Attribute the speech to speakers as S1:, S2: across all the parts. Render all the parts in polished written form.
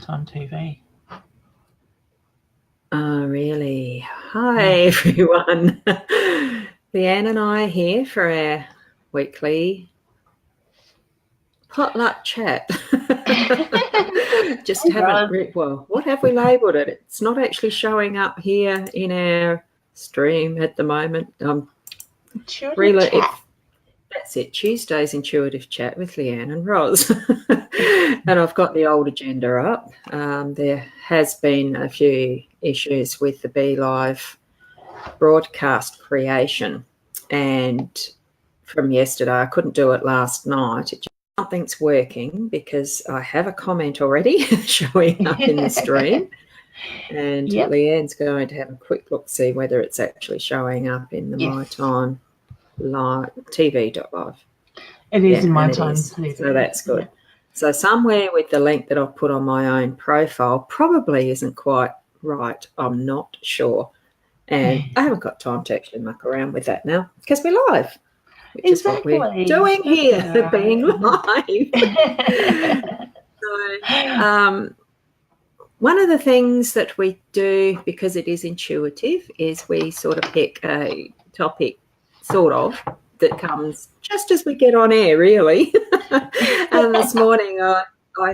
S1: Lifetime TV.
S2: Oh, really? Hi, everyone. Leanne and I are here for our weekly potluck chat. Just haven't, well, what have we labelled it? It's not actually showing up here in our stream at the moment.
S1: Intuitive chat.
S2: That's it, Tuesday's Intuitive Chat with Leanne and Roz. And I've got the old agenda up. There has been a few issues with the Be Live broadcast creation. And from yesterday, I couldn't do it last night. Something's working because I have a comment already showing up in the stream. And Leanne's going to have a quick look, see whether it's actually showing up in the My Time Live TV.live.
S1: It is in My Time TV.
S2: So that's good. Yeah. So somewhere with the link that I've put on my own profile probably isn't quite right. I'm not sure. And I haven't got time to actually muck around with that now because we're live, which is what we're doing here, being live. So, one of the things that we do, because it is intuitive, is we sort of pick a topic sort of that comes just as we get on air, really. And this morning I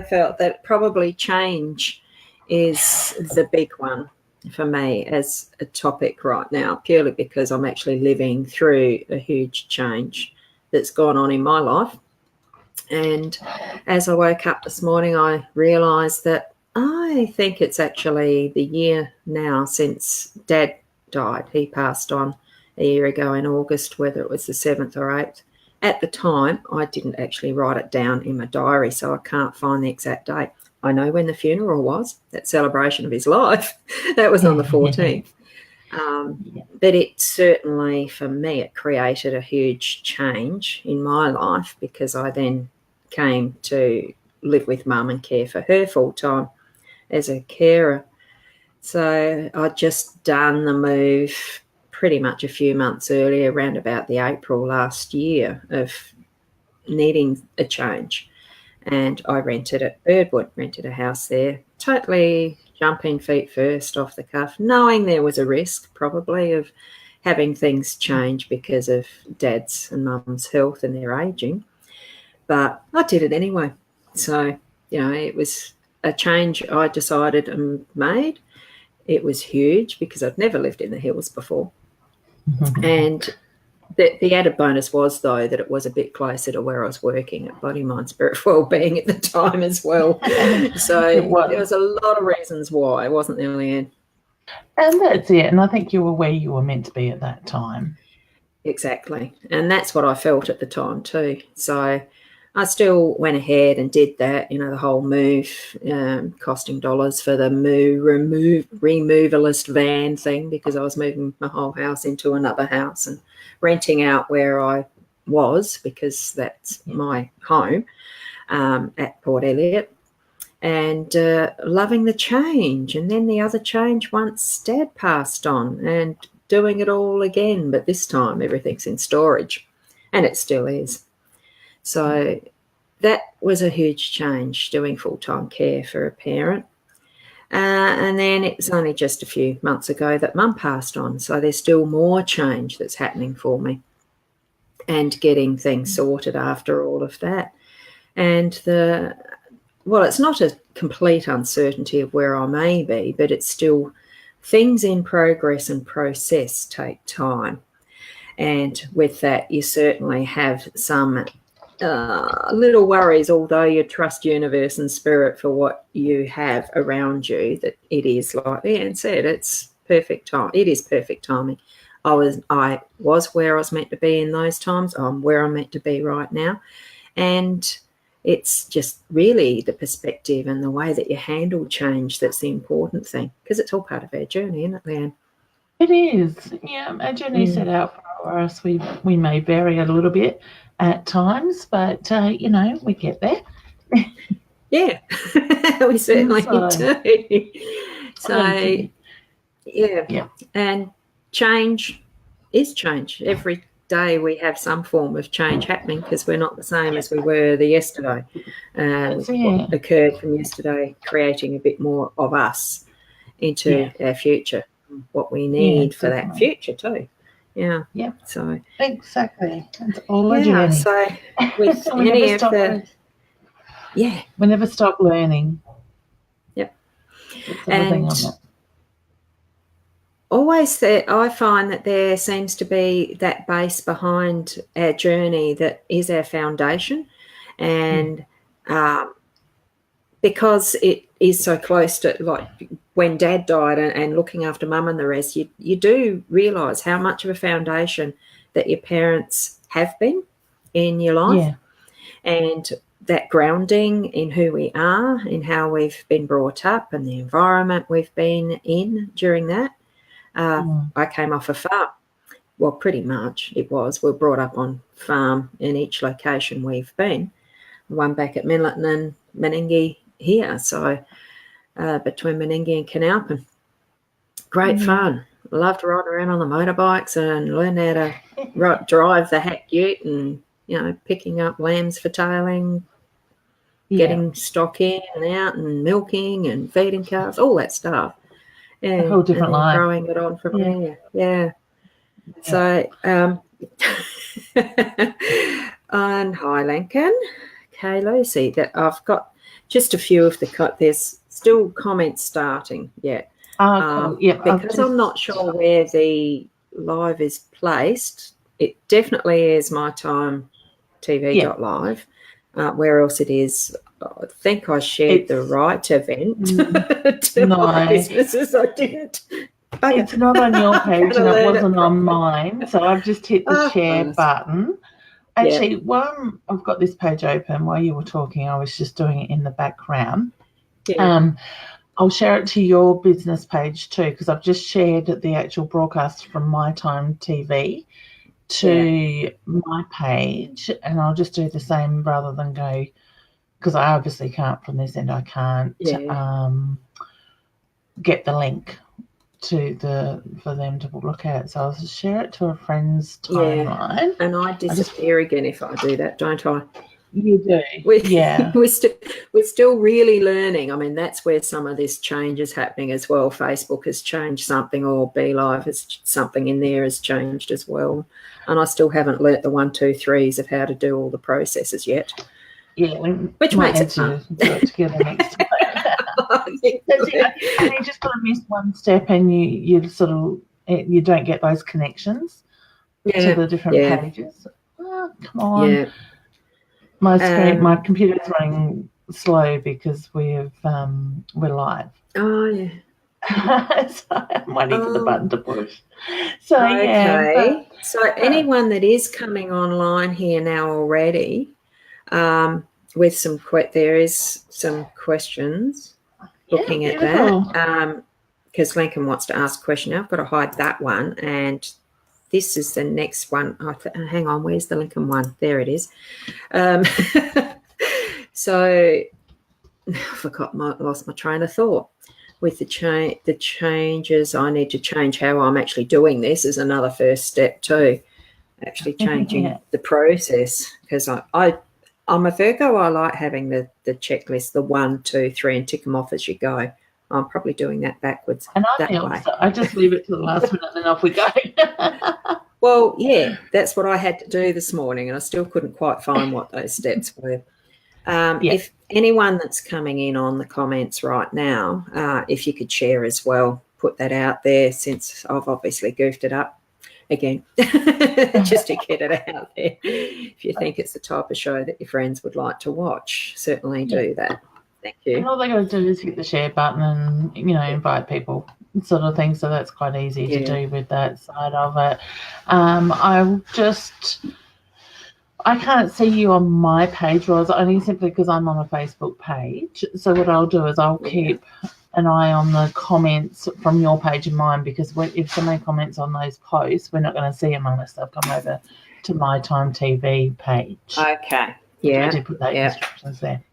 S2: felt that probably change is the big one for me as a topic right now, purely because I'm actually living through a huge change that's gone on in my life. And as I woke up this morning, I realised that I think it's actually the year now since Dad died. He passed on a year ago in August, whether it was the 7th or 8th. At the time, I didn't actually write it down in my diary, so I can't find the exact date. I know when the funeral was, that celebration of his life. That was on the 14th. But it certainly, for me, it created a huge change in my life because I then came to live with Mum and care for her full time as a carer. So I'd just done the move pretty much a few months earlier, around about the April last year, of needing a change. And I rented at Birdwood, rented a house there, totally jumping feet first off the cuff, knowing there was a risk probably of having things change because of Dad's and Mum's health and their ageing. But I did it anyway. So, it was a change I decided and made. It was huge because I'd never lived in the hills before. And the added bonus was, though, that it was a bit closer to where I was working at Body, Mind, Spirit, Wellbeing at the time as well. So there was a lot of reasons why, wasn't there, Leanne?
S1: And that's it. And I think you were where you were meant to be at that time.
S2: Exactly. And that's what I felt at the time too. So I still went ahead and did that, the whole move, costing dollars for the removalist van thing, because I was moving my whole house into another house and renting out where I was, because that's my home at Port Elliot, and loving the change. And then the other change once Dad passed on, and doing it all again, but this time everything's in storage, and it still is. So that was a huge change, doing full-time care for a parent. And then it was only just a few months ago that Mum passed on. So there's still more change that's happening for me, and getting things sorted after all of that. And it's not a complete uncertainty of where I may be, but it's still things in progress and process take time. And with that, you certainly have some little worries, although you trust universe and spirit for what you have around you, that it is, like Leanne said, it's perfect time. It is perfect timing. I was where I was meant to be in those times. I'm where I'm meant to be right now. And it's just really the perspective and the way that you handle change that's the important thing, because it's all part of our journey, isn't it, Leanne?
S1: It is. Yeah, our journey set out for us. We may vary a little bit at times, but, we get there.
S2: Yeah, we certainly do. So, yeah. And change is change every day we have some form of change happening, because we're not the same as we were the yesterday. What occurred from yesterday, creating a bit more of us into our future, what we need for that future too. Yeah.
S1: Yep.
S2: So
S1: exactly. It's all a journey.
S2: So with any of the
S1: we never stop learning.
S2: Yep.
S1: And
S2: always that I find that there seems to be that base behind our journey that is our foundation, and because it is so close to, like, when Dad died and looking after Mum and the rest, you do realise how much of a foundation that your parents have been in your life, and that grounding in who we are, in how we've been brought up, and the environment we've been in during that. I came off a farm. Well, pretty much it was. We're brought up on farm in each location we've been. One back at Minleton and Menengi here. So between Menengi and Canalpin. Great fun. Loved riding around on the motorbikes and learn how to drive the hack ute, and, picking up lambs for tailing, getting stock in and out, and milking and feeding calves, all that stuff.
S1: A whole different life.
S2: Growing it on from there. Yeah. So, on Hi Lincoln, okay, Lucy, that I've got just a few of there's still comments starting yet.
S1: Cool.
S2: Because I'm not sure where the live is placed. It definitely is mytimetv.live. Where else it is? I think I shared the right event to my businesses. I didn't.
S1: It's not on your page, and it wasn't on mine. So I've just hit the share button. Actually, while I've got this page open, while you were talking, I was just doing it in the background. I'll share it to your business page too, because I've just shared the actual broadcast from My Time TV to my page, and I'll just do the same rather than go, because I obviously can't from this end. I can't get the link for them to look at. So I'll share it to a friend's timeline.
S2: And I disappear again if I do that, don't I?
S1: You do.
S2: We're still really learning. I mean, that's where some of this change is happening as well. Facebook has changed something, or BeLive has something in there has changed as well. And I still haven't learnt the 1, 2, 3s of how to do all the processes yet.
S1: Yeah,
S2: which makes it fun.
S1: Do it together next time. You just got to miss one step, and you sort of you don't get those connections to the different pages. Oh, come on. Yeah. My computer's running slow because we're live.
S2: Oh yeah.
S1: So I'm waiting for the button to push. So
S2: so anyone that is coming online here now already, with there is some questions. Looking at that, because Lincoln wants to ask a question. Now I've got to hide that one, and this is the next one. Hang on, where's the Lincoln one? There it is. So I lost my train of thought. With the changes, I need to change how I'm actually doing this is another first step too. Actually changing the process, because I'm a Virgo. I like having the checklist, the 1, 2, 3, and tick them off as you go. I'm probably doing that backwards.
S1: And I just leave it to the last minute, and then off we go.
S2: Well, yeah, that's what I had to do this morning, and I still couldn't quite find what those steps were. If anyone that's coming in on the comments right now, if you could share as well, put that out there, since I've obviously goofed it up again, just to get it out there. If you think it's the type of show that your friends would like to watch, certainly do that. Thank you.
S1: And all they got to do is hit the share button and, invite people, sort of thing. So that's quite easy to do with that side of it. I can't see you on my page, Roz, only simply because I'm on a Facebook page. So what I'll do is I'll keep an eye on the comments from your page and mine, because if somebody comments on those posts, we're not going to see them unless they've come over to My Time TV page.
S2: Okay. Yeah.
S1: I did put those instructions there.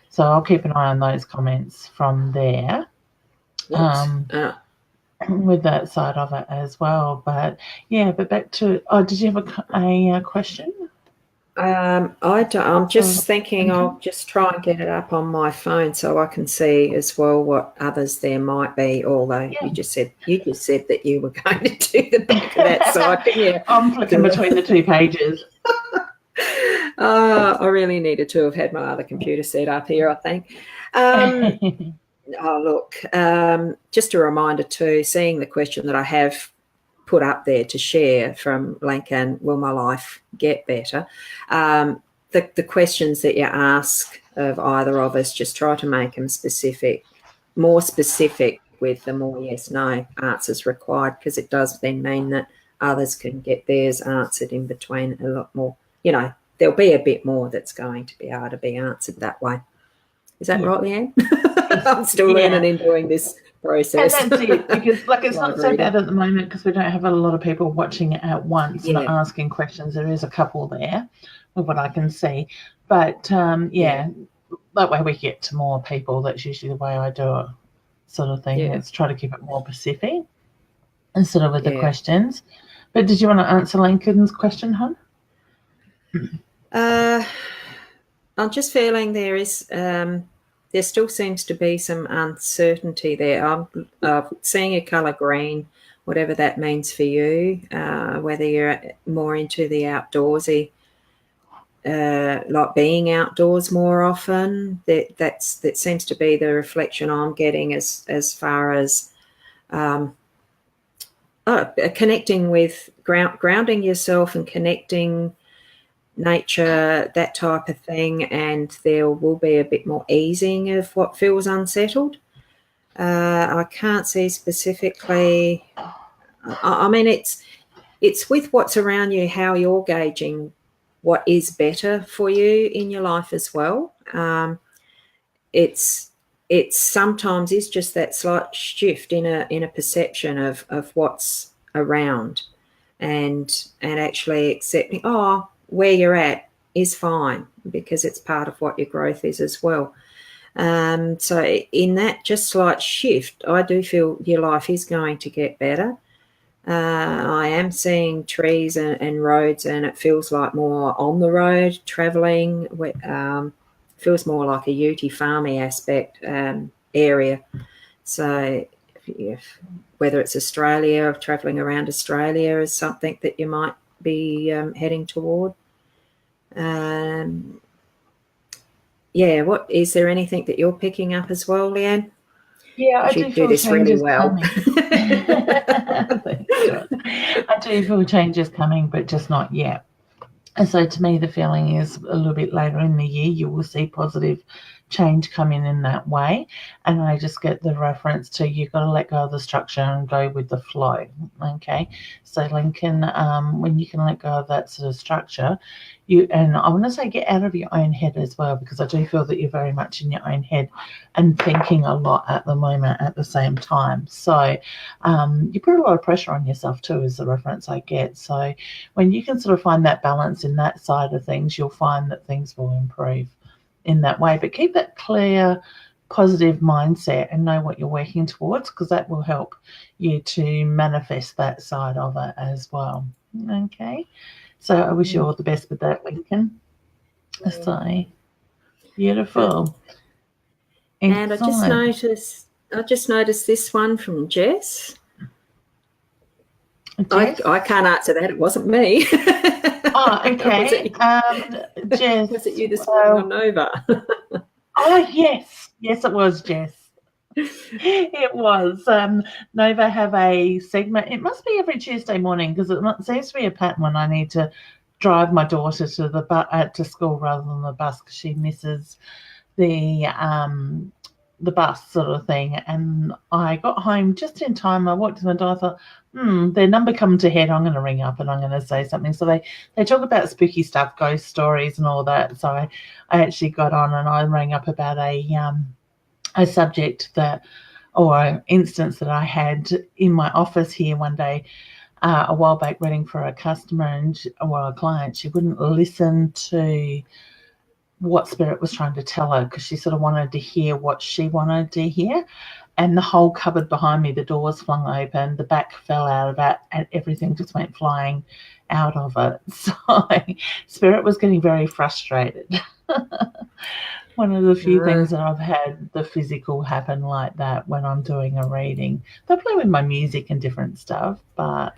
S1: So I'll keep an eye on those comments from there. with that side of it as well. But yeah, but back to, did you have a question?
S2: I'm just thinking I'll just try and get it up on my phone so I can see as well what others there might be, although you just said that you were going to do the back of that side, didn't you?
S1: I'm flicking between the two pages.
S2: I really needed to have had my other computer set up here, I think. Look, just a reminder too, seeing the question that I have put up there to share from Leanne, will my life get better? The questions that you ask of either of us, just try to make them more specific with the more yes, no answers required, because it does then mean that others can get theirs answered in between a lot more. There'll be a bit more that's going to be able to be answered that way. Is that right, Leanne? I'm still learning and doing this process.
S1: And that's it, because it's not so bad at the moment because we don't have a lot of people watching it at once and asking questions. There is a couple there of what I can see. But, that way we get to more people. That's usually the way I do it, sort of thing. Let's try to keep it more specific instead of with the questions. But did you want to answer Lincoln's question, hon?
S2: I'm just feeling there still seems to be some uncertainty there. I'm seeing a colour green, whatever that means for you, whether you're more into the outdoorsy, like being outdoors more often. That seems to be the reflection I'm getting as far as connecting with grounding yourself and connecting nature, that type of thing, and there will be a bit more easing of what feels unsettled. I can't see specifically. I mean, it's with what's around you, how you're gauging what is better for you in your life as well. It's sometimes is just that slight shift in a perception of what's around, and actually accepting, where you're at is fine, because it's part of what your growth is as well. So in that just slight shift, I do feel your life is going to get better. I am seeing trees and roads, and it feels like more on the road, travelling. Feels more like a ute farmy aspect area. So whether it's Australia or travelling around Australia is something that you might be heading toward. What is there anything that you're picking up as well, Leanne?
S1: Yeah, I do feel
S2: this really well.
S1: I do feel changes coming, but just not yet. And so to me, the feeling is a little bit later in the year, you will see positive change coming in that way. And I just get the reference to you've got to let go of the structure and go with the flow. Okay. So Lincoln, when you can let go of that sort of structure, and I want to say get out of your own head as well, because I do feel that you're very much in your own head and thinking a lot at the moment at the same time. So you put a lot of pressure on yourself too, is the reference I get. So when you can sort of find that balance in that side of things, you'll find that things will improve in that way. But keep that clear, positive mindset and know what you're working towards, because that will help you to manifest that side of it as well. Okay. So I wish you all the best with that, Lincoln. So beautiful.
S2: And I just noticed this one from Jess. I can't answer that. It wasn't me.
S1: Oh, okay. Jess.
S2: Was it you this morning on Nova?
S1: Yes, it was Jess. It was. Nova have a segment. It must be every Tuesday morning, because it seems to be a pattern when I need to drive my daughter to school rather than the bus, because she misses the bus sort of thing. And I got home just in time. I walked to my door. I thought, their number come to head. I'm going to ring up and I'm going to say something. So they talk about spooky stuff, ghost stories and all that. So I actually got on and I rang up about a subject or instance that I had in my office here one day a while back, reading for a customer or a client. She wouldn't listen to what spirit was trying to tell her, because she sort of wanted to hear what she wanted to hear. and the whole cupboard behind me, the doors flung open, the back fell out of it, and everything just went flying out of it. So Spirit was getting very frustrated. One of the few things that I've had the physical happen like that when I'm doing a reading. They play with my music and different stuff, but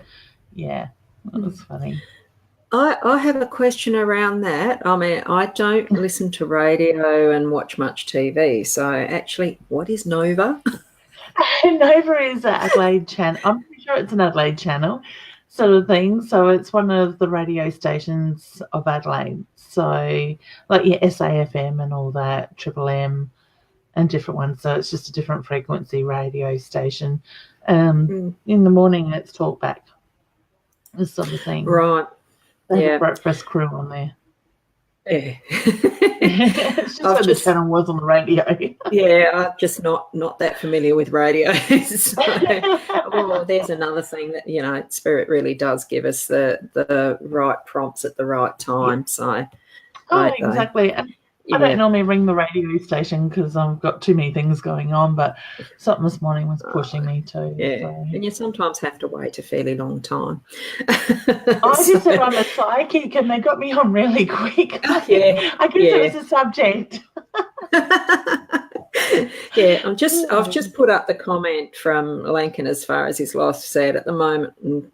S1: yeah, it was funny.
S2: I have a question around that. I mean, I don't listen to radio and watch much TV. So actually, what is Nova?
S1: Nova is an Adelaide channel. I'm pretty sure it's an Adelaide channel sort of thing. So it's one of the radio stations of Adelaide. So like your SAFM and all that, Triple M and different ones. So it's just a different frequency radio station. In the morning, it's talkback, this sort of thing.
S2: Right.
S1: They have a breakfast crew on there.
S2: Yeah.
S1: It's just what the channel was on the radio.
S2: Yeah, I'm just not that familiar with radio. So, well, there's another thing that, you know, Spirit really does give us the right prompts at the right time. So,
S1: exactly. I don't normally ring the radio station because I've got too many things going on, but something this morning was pushing me too.
S2: Yeah,
S1: so.
S2: And you sometimes have to wait a fairly long time.
S1: I just said I'm a psychic and they got me on really quick.
S2: Yeah,
S1: I guess it was a subject.
S2: Yeah, I've just put up the comment from Lincoln as far as his loss said at the moment and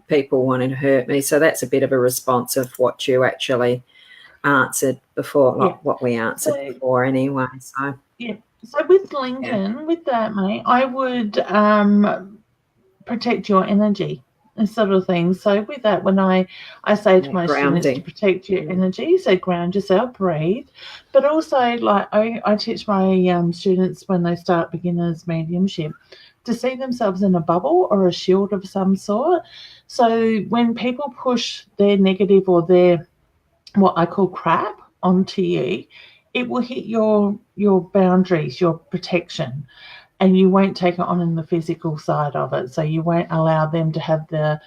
S2: people wanting to hurt me. So that's a bit of a response of what you actually answered before, like what we answered before anyway. So
S1: so with Lincoln, with that, mate, I would protect your energy and sort of thing. So with that, when I say to my students to protect your energy, so ground yourself, breathe, but also like I teach my students when they start beginners mediumship to see themselves in a bubble or a shield of some sort. So when people push their negative or their what I call crap onto you, it will hit your boundaries, your protection, and you won't take it on in the physical side of it. So you won't allow them to have the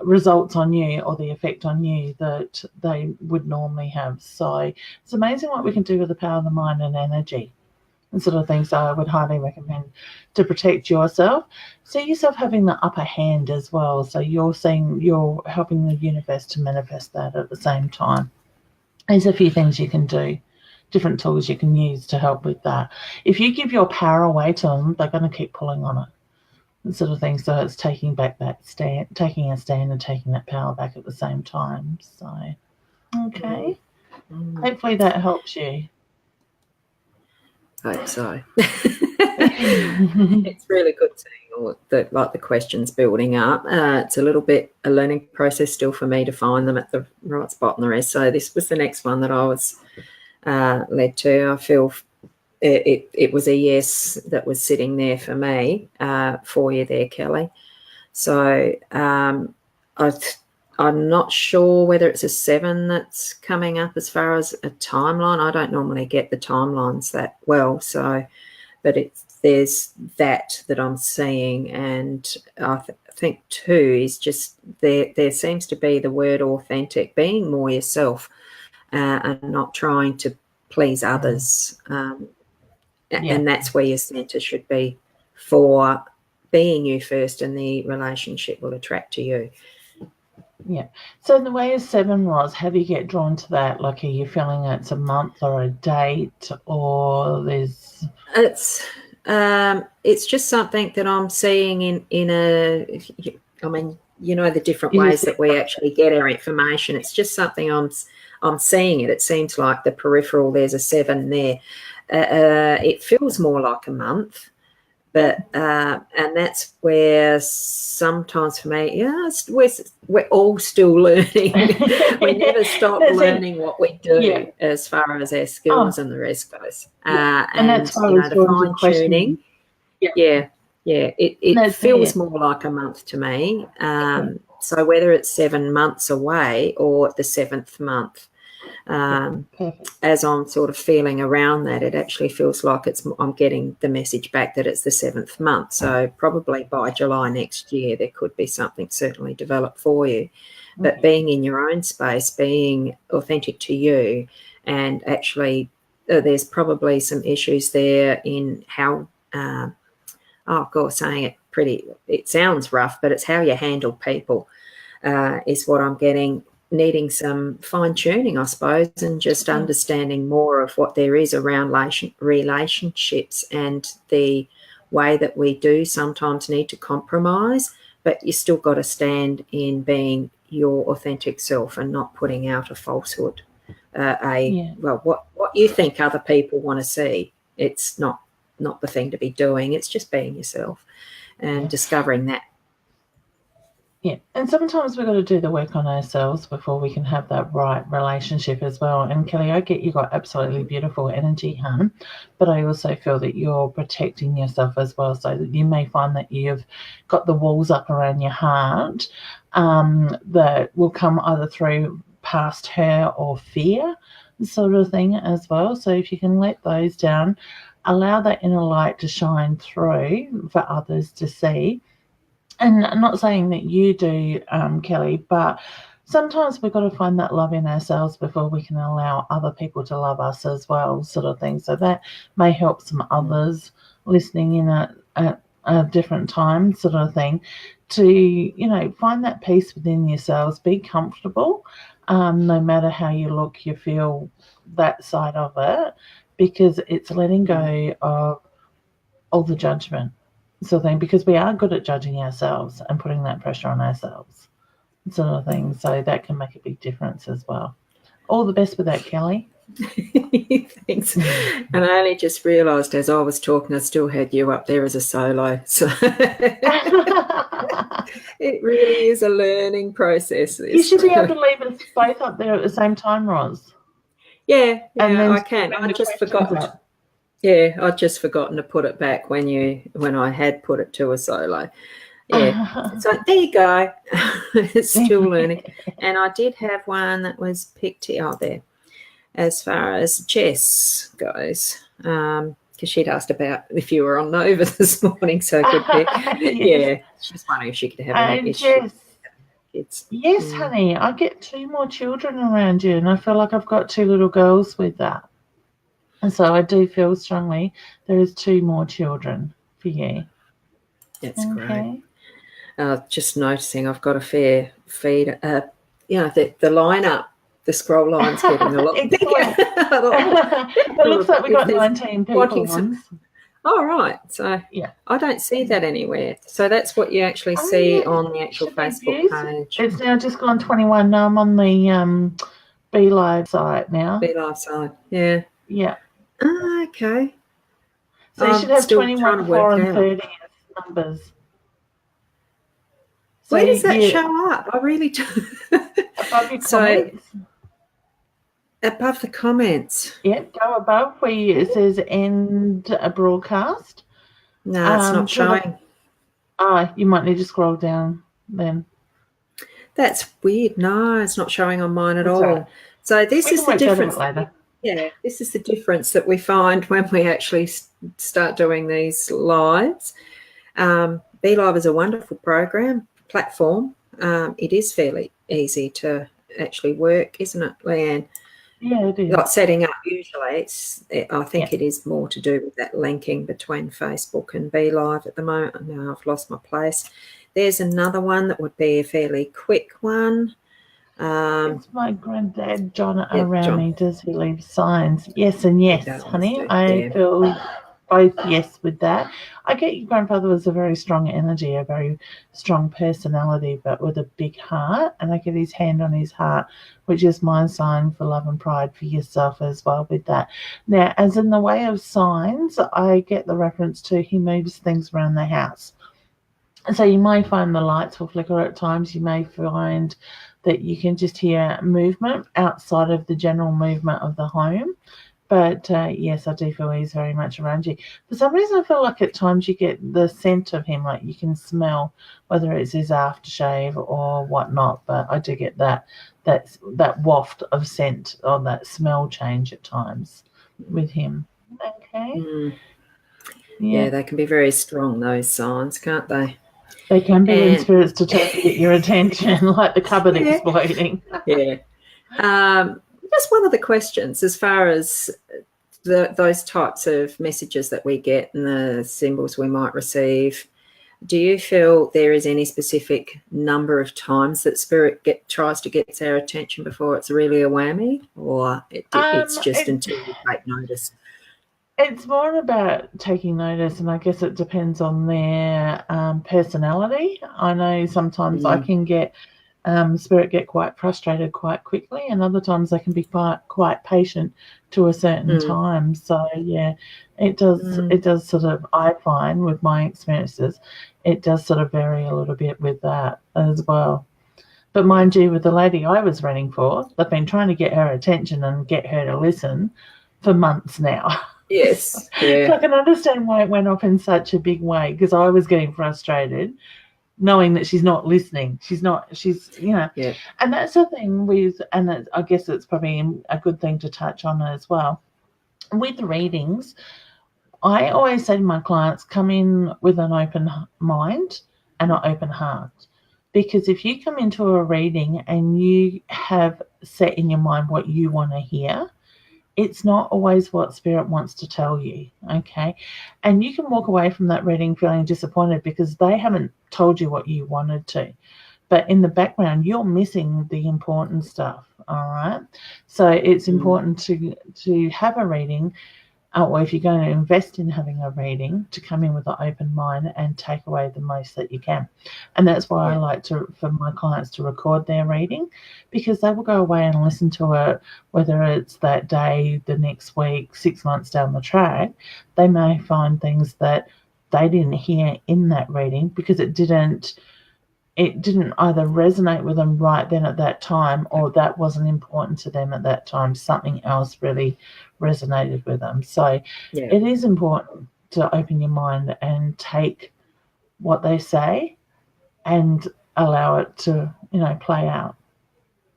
S1: results on you or the effect on you that they would normally have. So it's amazing what we can do with the power of the mind and energy and sort of thing. So I would highly recommend to protect yourself. See yourself having the upper hand as well. So you're helping the universe to manifest that at the same time. There's a few things you can do, different tools you can use to help with that. If you give your power away to them, they're going to keep pulling on it and sort of thing. So it's taking back that stand, taking a stand and taking that power back at the same time. So, okay. Hopefully that helps you.
S2: I hope so. It's really good seeing all the questions building up. It's a little bit a learning process still for me to find them at the right spot and the rest. So this was the next one that I was led to. I feel it was a yes that was sitting there for me for you there, Kelly. So I'm not sure whether it's a 7 that's coming up as far as a timeline. I don't normally get the timelines that well, so but there's that I'm seeing, and I think 2 is just there seems to be the word authentic, being more yourself and not trying to please others, and that's where your centre should be for being you first, and the relationship will attract to you.
S1: Yeah. So the way a 7 was, how do you get drawn to that? Like, are you feeling it's a month or a date, or there's?
S2: It's just something that I'm seeing in a. I mean, you know, the different ways that we actually get our information. It's just something I'm seeing it. It seems like the peripheral. There's a 7 there. It feels more like a month. But and that's where sometimes for me, we're all still learning. We never stop learning what we do as far as our skills and the rest goes. And that's why the fine tuning. It feels more like a month to me. So whether it's 7 months away or the 7th month, as I'm sort of feeling around that, it actually feels like I'm getting the message back that it's the 7th month. So probably by July next year, there could be something certainly developed for you. But being in your own space, being authentic to you, and actually there's probably some issues there in how saying it sounds rough, but it's how you handle people is what I'm getting. Needing some fine-tuning, I suppose, and just understanding more of what there is around relationships and the way that we do sometimes need to compromise, but you still got to stand in being your authentic self and not putting out a falsehood. Well, what you think other people want to see, it's not the thing to be doing. It's just being yourself and discovering that.
S1: Yeah, and sometimes we've got to do the work on ourselves before we can have that right relationship as well. And Kelly, I get you got absolutely beautiful energy, hun, but I also feel that you're protecting yourself as well. So that you may find that you've got the walls up around your heart that will come either through past hurt or fear sort of thing as well. So if you can let those down, allow that inner light to shine through for others to see. And I'm not saying that you do, Kelly, but sometimes we've got to find that love in ourselves before we can allow other people to love us as well, sort of thing. So that may help some others listening in at a different time, sort of thing, to, find that peace within yourselves, be comfortable, no matter how you look, you feel that side of it, because it's letting go of all the judgment. Sort of thing, because we are good at judging ourselves and putting that pressure on ourselves, sort of thing. So that can make a big difference as well. All the best with that, Kelly.
S2: Thanks. And I only just realised as I was talking, I still had you up there as a solo. So it really is a learning process.
S1: You should be able to leave us both up there at the same time, Roz.
S2: Yeah, I can. I just forgot. Yeah, I'd just forgotten to put it back when I had put it to a solo. Yeah, so there you go. It's still learning. And I did have one that was picked here there as far as Jess goes, because she'd asked about if you were on Nova this morning, so good pick. Yeah, she's wondering if she could have an issue.
S1: Yes, honey, I get 2 more children around you, and I feel like I've got 2 little girls with that. And so I do feel strongly there is 2 more children for you.
S2: That's great. Just noticing I've got a fair feed. The lineup, the scroll line's getting a lot bigger.
S1: It looks like we've got 19 people.
S2: Oh, right. So
S1: yeah,
S2: I don't see that anywhere. So that's what you actually see on the actual Facebook page.
S1: It's now just gone 21. Now I'm on the Be Live site now.
S2: Be Live site, yeah.
S1: Yeah.
S2: Okay.
S1: So you should have 21, 4 and 30 numbers.
S2: So where does that show up? I really do.
S1: Above your comments.
S2: Above the comments.
S1: Yep, go above where it says end a broadcast.
S2: No, it's not showing.
S1: You might need to scroll down then.
S2: That's weird. No, it's not showing on mine at all. Right. So this is the difference.
S1: Later.
S2: Yeah, this is the difference that we find when we actually start doing these lives. Be Live is a wonderful platform. It is fairly easy to actually work, isn't it, Leanne?
S1: Yeah, it is.
S2: Like setting up usually, I think it is more to do with that linking between Facebook and Be Live at the moment. Now I've lost my place. There's another one that would be a fairly quick one.
S1: It's my granddad, John, around me. Does he leave signs? Yes and yes, honey. I feel both yes with that. I get your grandfather was a very strong energy, a very strong personality, but with a big heart. And I get his hand on his heart, which is my sign for love and pride for yourself as well with that. Now, as in the way of signs, I get the reference to he moves things around the house. And so you may find the lights will flicker at times. You may find that you can just hear movement outside of the general movement of the home. But, yes, I do feel he's very much around you. For some reason, I feel like at times you get the scent of him, like you can smell whether it's his aftershave or whatnot. But I do get that waft of scent or that smell change at times with him. Okay.
S2: Mm. Yeah, they can be very strong, those signs, can't they?
S1: They can be in spirits to try to get your attention, like the cupboard exploding.
S2: Yeah. Just one of the questions as far as those types of messages that we get and the symbols we might receive, do you feel there is any specific number of times that Spirit tries to get our attention before it's really a whammy, or it's just until we take notice?
S1: It's more about taking notice, and I guess it depends on their personality. I know sometimes I can get Spirit get quite frustrated quite quickly, and other times they can be quite patient to a certain time. So yeah, it does sort of, I find with my experiences, it does sort of vary a little bit with that as well. But mind you, with the lady I was running for, they've been trying to get her attention and get her to listen for months now.
S2: Yes. Yeah.
S1: So I can understand why it went off in such a big way, because I was getting frustrated knowing that she's not listening. She's
S2: Yeah.
S1: And that's the thing with, and I guess it's probably a good thing to touch on as well. With readings, I always say to my clients, come in with an open mind and an open heart. Because if you come into a reading and you have set in your mind what you want to hear, it's not always what Spirit wants to tell you, okay? And you can walk away from that reading feeling disappointed because they haven't told you what you wanted to. But in the background, you're missing the important stuff, all right? So it's important to have a reading, or if you're going to invest in having a reading, to come in with an open mind and take away the most that you can. And that's why I like for my clients to record their reading, because they will go away and listen to it, whether it's that day, the next week, 6 months down the track. They may find things that they didn't hear in that reading because it didn't either resonate with them right then at that time, or that wasn't important to them at that time. Something else really resonated with them. So it is important to open your mind and take what they say and allow it to, play out.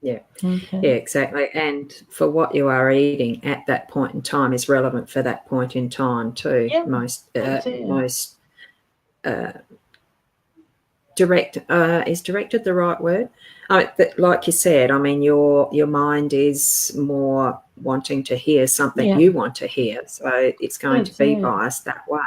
S2: Yeah. Okay. Yeah, exactly. And for what you are reading at that point in time is relevant for that point in time too.
S1: Yeah,
S2: is directed the right word? Like you said, I mean, your mind is more wanting to hear something you want to hear, so it's going to be biased that way.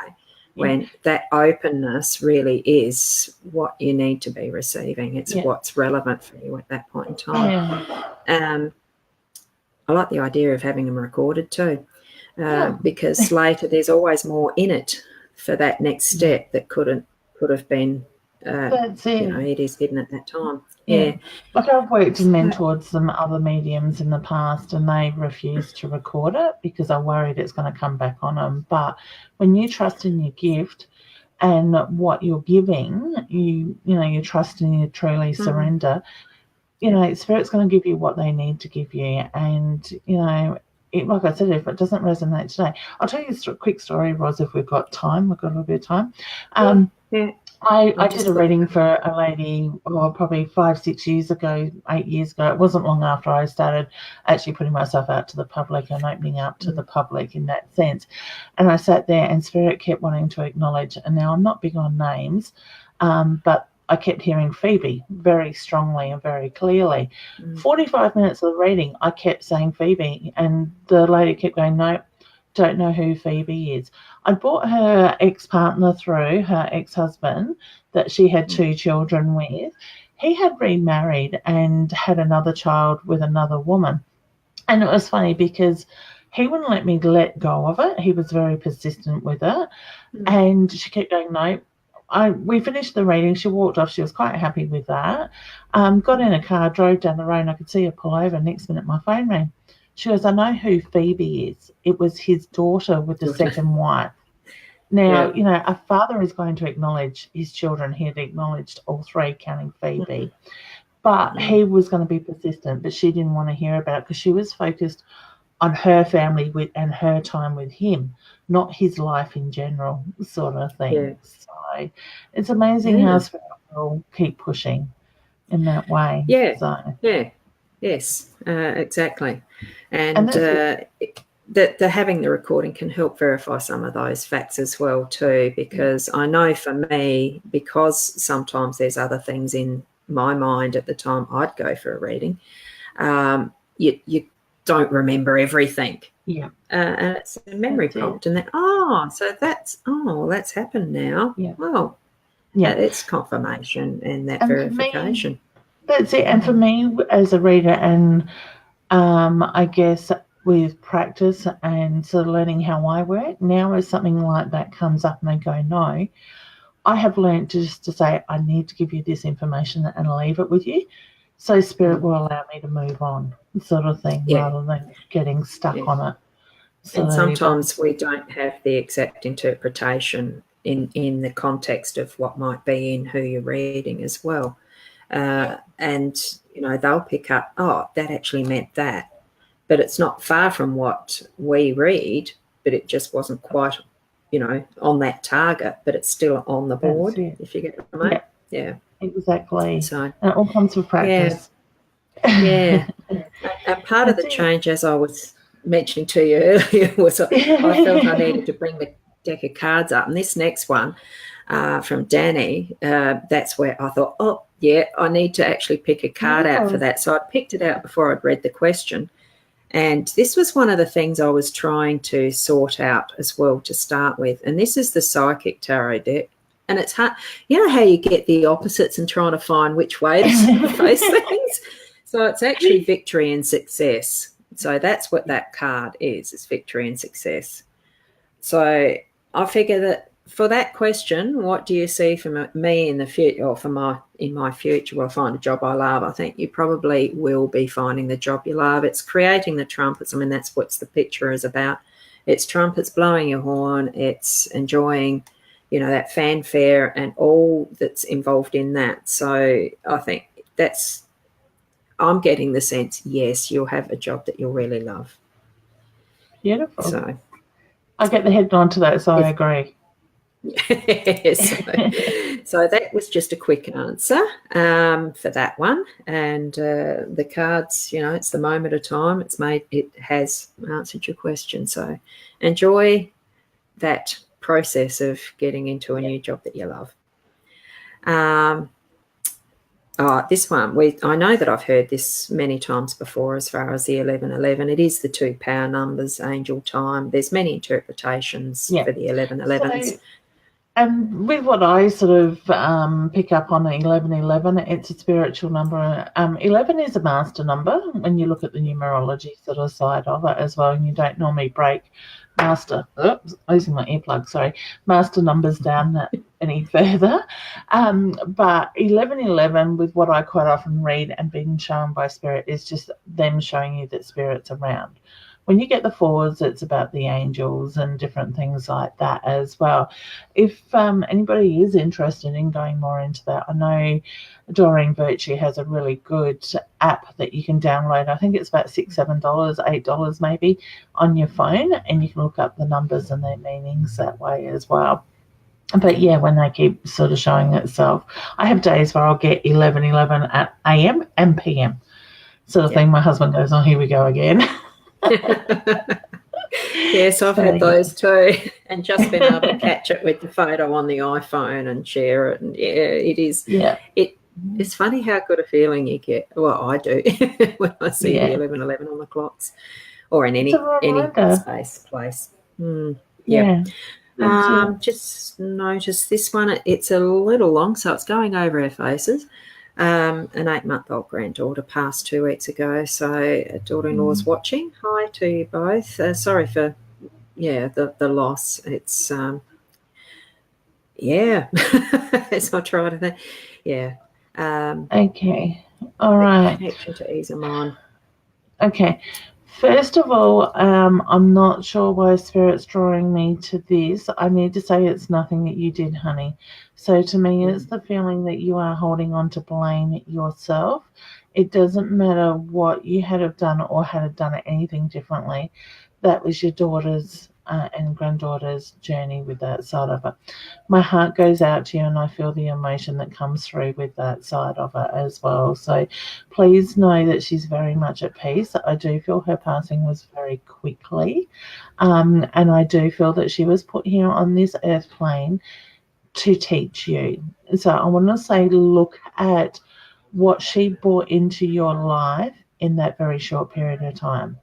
S2: When that openness really is what you need to be receiving. It's what's relevant for you at that point in time. I like the idea of having them recorded too, because later there's always more in it for that next step that could have been.
S1: That's it.
S2: It is hidden at that time.
S1: Yeah. Like I've worked and mentored some other mediums in the past, and they refused to record it because they're worried it's going to come back on them. But when you trust in your gift and what you're giving, you trust and you truly surrender, Spirit's going to give you what they need to give you. And, like I said, if it doesn't resonate today, I'll tell you a quick story, Ros, if we've got time. We've got a little bit of time. I did a reading for a lady, probably 5-6 years ago, 8 years ago. It wasn't long after I started actually putting myself out to the public and opening up to the public in that sense. And I sat there and Spirit kept wanting to acknowledge, and now I'm not big on names, but I kept hearing Phoebe very strongly and very clearly. 45 minutes of the reading, I kept saying Phoebe, and the lady kept going, no, don't know who Phoebe is. I brought her ex-partner through, her ex-husband, that she had 2 children with. He had remarried and had another child with another woman. And it was funny because he wouldn't let me let go of it. He was very persistent with it. And she kept going, no. We finished the reading. She walked off. She was quite happy with that. Got in a car, drove down the road, and I could see her pull over. Next minute, my phone rang. She goes, I know who Phoebe is. It was his daughter with the second wife. Now, a father is going to acknowledge his children. He had acknowledged all 3, counting Phoebe. But he was going to be persistent, but she didn't want to hear about it because she was focused on her family and her time with him, not his life in general, sort of thing. Yeah. So it's amazing how Spirit will keep pushing in that way.
S2: Yeah.
S1: So.
S2: Yeah. Yes, exactly. And the having the recording can help verify some of those facts as well too, because I know for me, because sometimes there's other things in my mind at the time I'd go for a reading, you don't remember everything.
S1: Yeah.
S2: And it's a memory prompt, and then so that's happened now.
S1: Yeah.
S2: Well,
S1: yeah,
S2: it's confirmation and that
S1: and
S2: verification.
S1: For me, that's it. And for me, as a reader, and I guess with practice and sort of learning how I work now, as something like that comes up and I go, no, I have learned just to say, I need to give you this information and leave it with you. So Spirit will allow me to move on, sort of thing, rather than getting stuck on it. So,
S2: and sometimes we don't have the exact interpretation in the context of what might be in who you're reading as well. And, they'll pick up, that actually meant that. But it's not far from what we read, but it just wasn't quite, on that target, but it's still on the board, if you get what I mean. Yeah.
S1: Exactly.
S2: So,
S1: and it all comes with practice.
S2: Yeah. And part of the change, as I was mentioning to you earlier, was I felt I needed to bring the deck of cards up. And this next one from Danny, that's where I thought, I need to actually pick a card out for that. So I picked it out before I'd read the question. And this was one of the things I was trying to sort out as well to start with. And this is the Psychic Tarot deck. And it's hard. You know how you get the opposites and trying to find which way to face things? So it's actually victory and success. So that's what that card is. It's victory and success. So I figure that for that question, what do you see for me in the future, or in my future? Will I find a job I love? I think you probably will be finding the job you love. It's creating the trumpets. I mean, that's what the picture is about. It's trumpets, blowing your horn. It's enjoying, that fanfare and all that's involved in that. So I think I'm getting the sense, yes, you'll have a job that you'll really love.
S1: Beautiful.
S2: So
S1: I get the head on to that, so I agree.
S2: So that was just a quick answer for that one. And the cards, it's the moment of time. It has answered your question. So enjoy that process of getting into a new job that you love. This one, I know that I've heard this many times before as far as the 1111. It is the 2 power numbers, angel time. There's many interpretations for the 1111s.
S1: So, and with what I sort of pick up on 1111, it's a spiritual number. 11 is a master number when you look at the numerology sort of side of it as well, and you don't normally break master numbers down any further. But 1111, with what I quite often read and being shown by Spirit, is just them showing you that Spirit's around. When you get the 4s, it's about the angels and different things like that as well. If anybody is interested in going more into that, I know Doreen Virtue has a really good app that you can download. I think it's about $6, $7, $8 maybe on your phone, and you can look up the numbers and their meanings that way as well. But yeah, when they keep sort of showing itself, I have days where I'll get 11:11 at AM and PM sort of thing. My husband goes, "Oh, here we go again."
S2: Yes, I've had those too, and just been able to catch it with the photo on the iPhone and share it. And it is. Yeah, it's funny how good a feeling you get. Well, I do when I see the 11:11 on the clocks, or in any space place. Just notice this one. It's a little long, so it's going over our faces. An 8-month-old granddaughter passed 2 weeks ago, so a daughter-in-law's watching. Hi to you both. Sorry for the loss. It's as I try to think. Okay, all right. Connection to ease of mind.
S1: Okay. First of all, I'm not sure why Spirit's drawing me to this. I need to say it's nothing that you did, honey. So to me, it's the feeling that you are holding on to blame yourself. It doesn't matter what you had have done or had have done anything differently. That was your daughter's and granddaughter's journey with that side of it. My heart goes out to you, and I feel the emotion that comes through with that side of it as well. So please know that she's very much at peace. I do feel her passing was very quickly, and I do feel that she was put here on this earth plane to teach you. So I want to say, look at what she brought into your life in that very short period of time.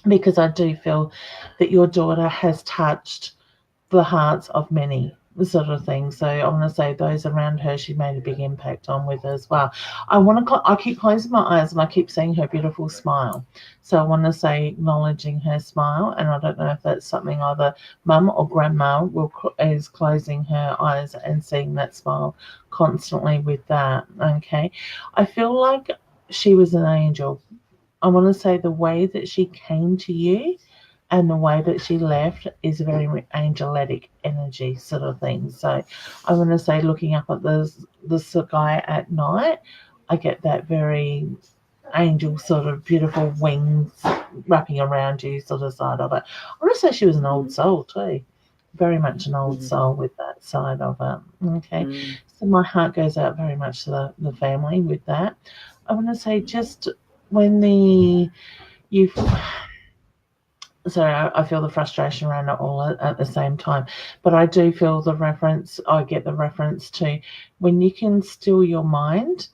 S1: because I do feel that your daughter has touched the hearts of many, sort of thing. So I want to say those around her, she made a big impact on with as well. I keep closing my eyes and I keep seeing her beautiful smile. So I want to say acknowledging her smile, and I don't know if that's something either mum or grandma is closing her eyes and seeing that smile constantly with that. Okay, I feel like she was an angel. I want to say the way that she came to you and the way that she left is a very angelic energy, sort of thing. So I want to say, looking up at the sky at night, I get that very angel sort of beautiful wings wrapping around you sort of side of it. I want to say she was an old soul too. Very much an old soul with that side of it. Okay. So my heart goes out very much to the family with that. I want to say, just when you sorry, I feel the frustration around it all at the same time. But I do feel I get the reference to when you can still your mind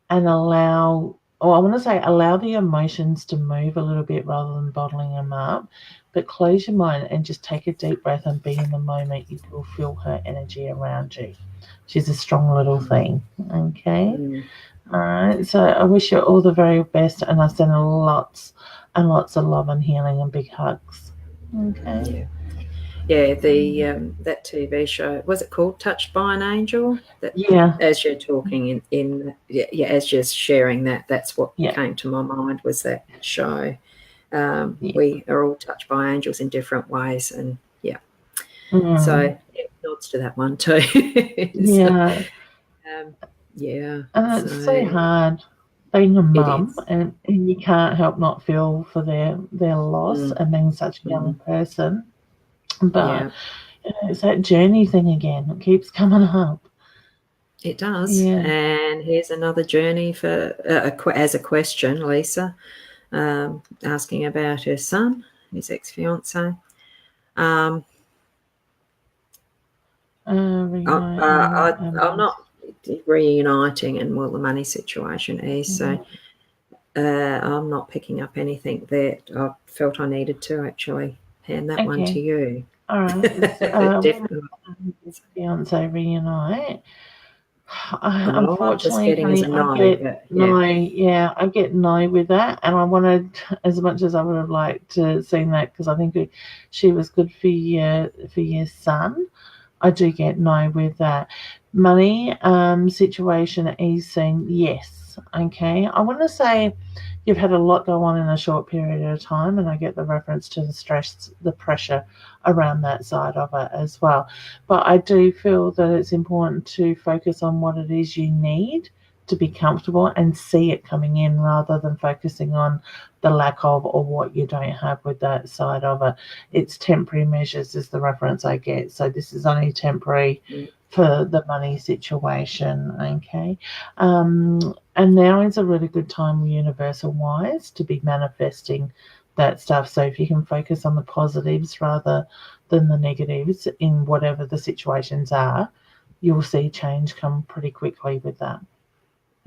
S1: and allow the emotions to move a little bit rather than bottling them up. But close your mind and just take a deep breath and be in the moment. You will feel her energy around you. She's a strong little thing. Okay. All right. So I wish you all the very best, and I send lots and lots of love and healing and big hugs. Okay.
S2: Yeah. That TV show, was it called Touched by an Angel?
S1: Yeah.
S2: As you're talking as you're sharing that's what came to my mind, was that show. We are all touched by angels in different ways, and so it nods to that one too.
S1: And it's so hard being a mum, and you can't help not feel for their loss and being such a young person. But it's that journey thing again. It keeps coming up.
S2: It does. And here's another journey for as a question, Lisa, asking about her son, his ex-fiance. I'm not reuniting, and the money situation is. So I'm not picking up anything that I felt I needed to actually hand that one to you.
S1: All right. Definitely. Fiance reunite. Unfortunately, I get no with that, and I wanted, as much as I would have liked to see that, because I think she was good for your son. I do get no with that. Money situation is saying yes. Okay, I want to say you've had a lot go on in a short period of time, and I get the reference to the stress, the pressure around that side of it as well. But I do feel that it's important to focus on what it is you need to be comfortable and see it coming in, rather than focusing on the lack of or what you don't have with that side of it. It's temporary measures is the reference I get. So this is only temporary for the money situation. Okay. And now is a really good time universal wise to be manifesting that stuff. So if you can focus on the positives rather than the negatives in whatever the situations are, you'll see change come pretty quickly with that.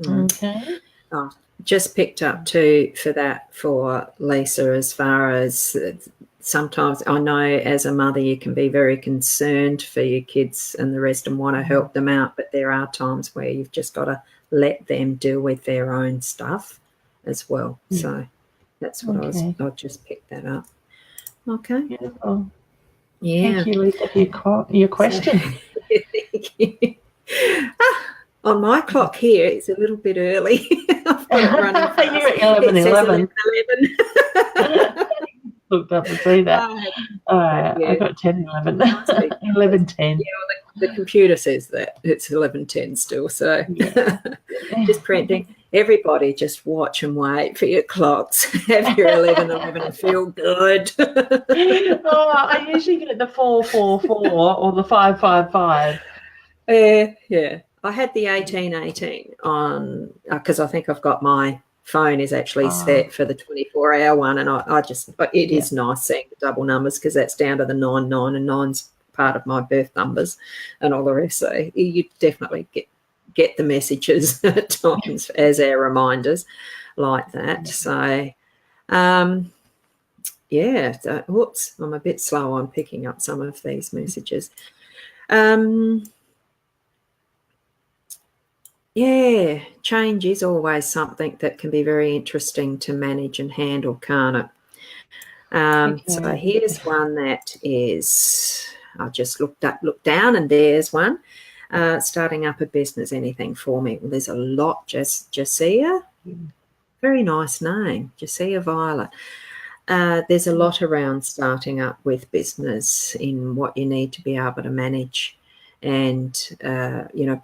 S1: Okay.
S2: Just picked up too for Lisa, as far as sometimes I know as a mother you can be very concerned for your kids and the rest and want to help them out, but there are times where you've just got to let them deal with their own stuff as well. So that's what I just picked that up. Okay.
S1: Beautiful.
S2: Yeah.
S1: Thank you, Lisa, for your question.
S2: Thank you. On my clock here, it's a little bit early. I've got it running fast.
S1: You're at 11:11. Looked up to see that. I got 10:11. 11:10.
S2: Yeah, the computer says that it's 11:10 still. So just printing. Everybody, just watch and wait for your clocks. Have your 11:11 and feel good.
S1: I usually get the 4:44 or the 5:55.
S2: Yeah. I had the 18:18 on because I think I've got my phone is actually set for the 24-hour one, and it is nice seeing the double numbers, because that's down to the 99, and 9's part of my birth numbers and all the rest. So you definitely get the messages at times as our reminders like that. So yeah. Whoops, I'm a bit slow on picking up some of these messages. Yeah, change is always something that can be very interesting to manage and handle, can't it? So here's one that is, I just looked down, and there's one. Starting up a business, anything for me? Well, there's a lot. Josiah, very nice name, Josiah Violet. There's a lot around starting up with business in what you need to be able to manage, and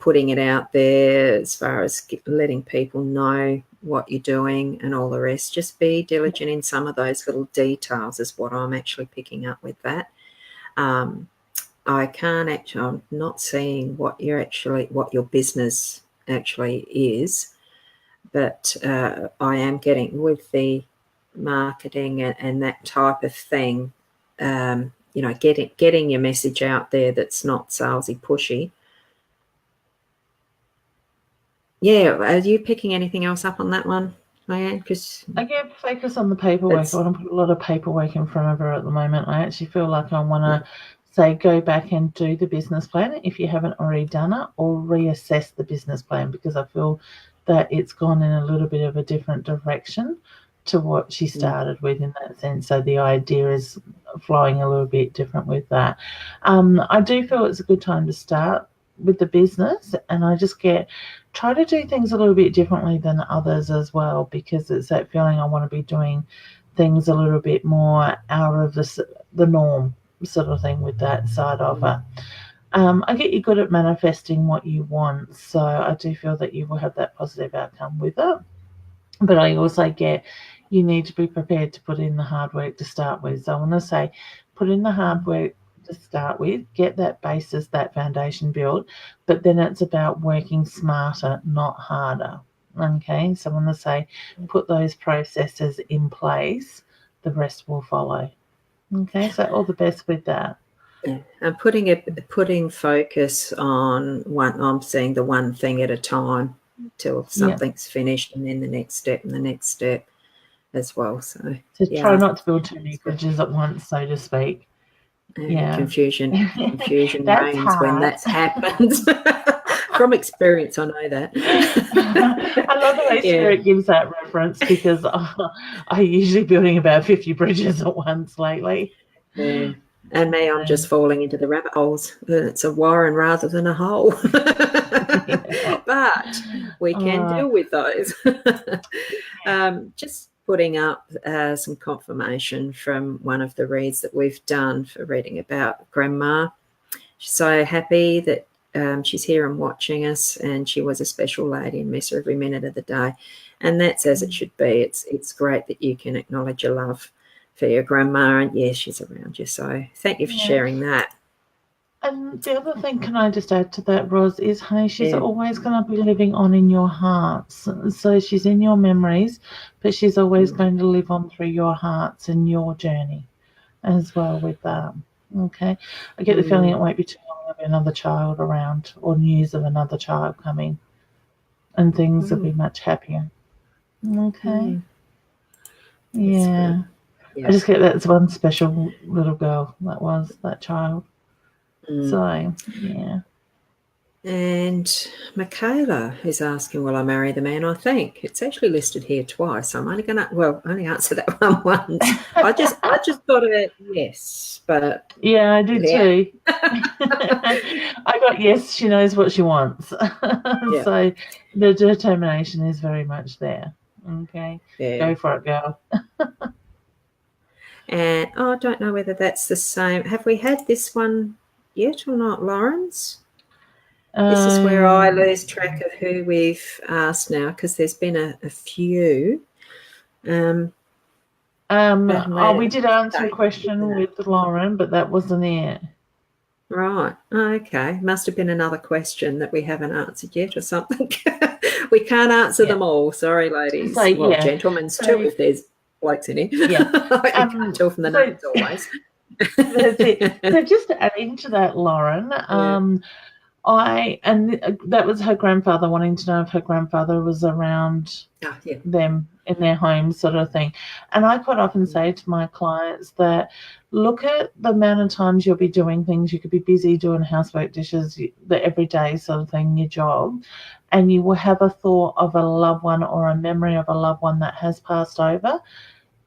S2: putting it out there as far as letting people know what you're doing and all the rest. Just be diligent in some of those little details is what I'm actually picking up with that. I'm not seeing what your business actually is, but I am getting with the marketing and that type of thing, getting your message out there that's not salesy pushy. Yeah, are you picking anything else up on that one, Leanne? Because
S1: I get focus on the paperwork. I want to put a lot of paperwork in front of her at the moment. I actually feel like I want to say go back and do the business plan if you haven't already done it, or reassess the business plan, because I feel that it's gone in a little bit of a different direction to what she started with in that sense. So the idea is flowing a little bit different with that. I do feel it's a good time to start with the business, and I just try to do things a little bit differently than others as well, because it's that feeling I want to be doing things a little bit more out of the norm sort of thing with that side of it. I get you good at manifesting what you want, so I do feel that you will have that positive outcome with it. But I also get you need to be prepared to put in the hard work to start with. So I want to say put in the hard work to start with, get that basis, that foundation built, but then it's about working smarter, not harder. Okay, so I want to say put those processes in place, the rest will follow. Okay, so all the best with that.
S2: Yeah, and putting focus on one. I'm seeing the one thing at a time till something's finished, and then the next step and the next step as well. So
S1: try not to build too many bridges at once, so to speak.
S2: Confusion reigns when that happens. From experience, I know that.
S1: I love the way Spirit gives that reference, because I'm usually building about 50 bridges at once lately.
S2: Yeah. And me, I'm just falling into the rabbit holes. It's a warren rather than a hole. But we can deal with those. Just putting up some confirmation from one of the reads that we've done for reading about Grandma. She's so happy that she's here and watching us, and she was a special lady and miss her every minute of the day. And that's as it should be. It's great that you can acknowledge your love for your grandma, and yes, she's around you. So thank you for sharing that.
S1: And the other thing, can I just add to that, Ros, is, honey, she's always going to be living on in your hearts. So she's in your memories, but she's always going to live on through your hearts and your journey as well with that. Okay, I get the feeling it won't be too long there'll be another child around, or news of another child coming, and things will be much happier. Okay. Yeah. I just get that's one special little girl that child. So, yeah.
S2: And Michaela is asking, will I marry the man I think? It's actually listed here twice. I'm only only answer that one once. I just got a yes, but
S1: yeah, I did too. I got yes, she knows what she wants. So the determination is very much there. Okay. Go for it, girl.
S2: And I don't know whether that's the same. Have we had this one yet or not, Lawrence? This is where I lose track of who we've asked now, because there's been a few.
S1: We did answer a question with Lauren, but that wasn't it.
S2: Right. Okay. Must have been another question that we haven't answered yet or something. We can't answer them all. Sorry, ladies.
S1: So,
S2: gentlemen too, if there's blokes in here. Yeah. I can't tell from the names always.
S1: That's it. So just adding to that, Lauren, that was her grandfather wanting to know if her grandfather was around them in their home, sort of thing. And I quite often say to my clients that look at the amount of times you'll be doing things. You could be busy doing housework, dishes, the everyday sort of thing, your job, and you will have a thought of a loved one or a memory of a loved one that has passed over.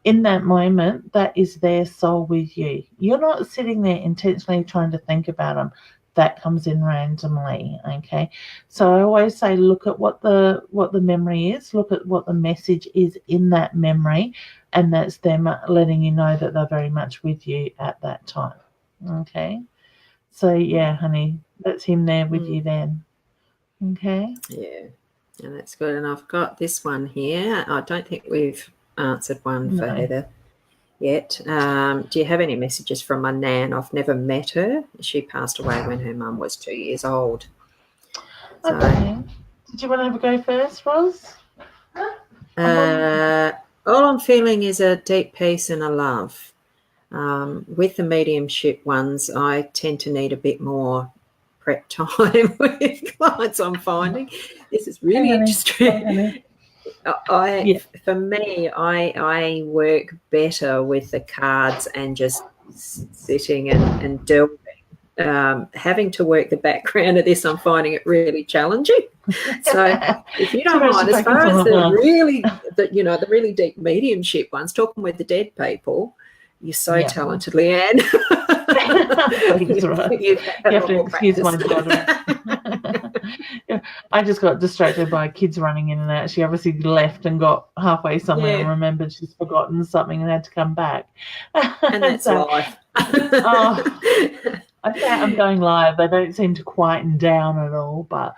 S1: In that moment, that is their soul with you. You're not sitting there intentionally trying to think about them. That comes in randomly, okay? So I always say, look at what the memory is, look at what the message is in that memory, and that's them letting you know that they're very much with you at that time, okay? So, yeah, honey, that's him there with you then, okay?
S2: Yeah, and that's good. And I've got this one here. I don't think we've answered one for Heather yet. Do you have any messages from my nan? I've never met her. She passed away when her mum was 2 years old. So,
S1: okay. Did you want to have a go first, Roz?
S2: All I'm feeling is a deep peace and a love. With the mediumship ones, I tend to need a bit more prep time with clients. I'm finding this is really interesting. For me, I work better with the cards and just sitting and delving. Having to work the background of this, I'm finding it really challenging. So, if you don't mind, as far as the really deep mediumship ones, talking with the dead people, you're so talented, Leanne.
S1: You have to excuse my daughter. I just got distracted by kids running in and out. She obviously left and got halfway somewhere and remembered she's forgotten something and had to come back.
S2: And that's life.
S1: I say I'm going live. They don't seem to quieten down at all, but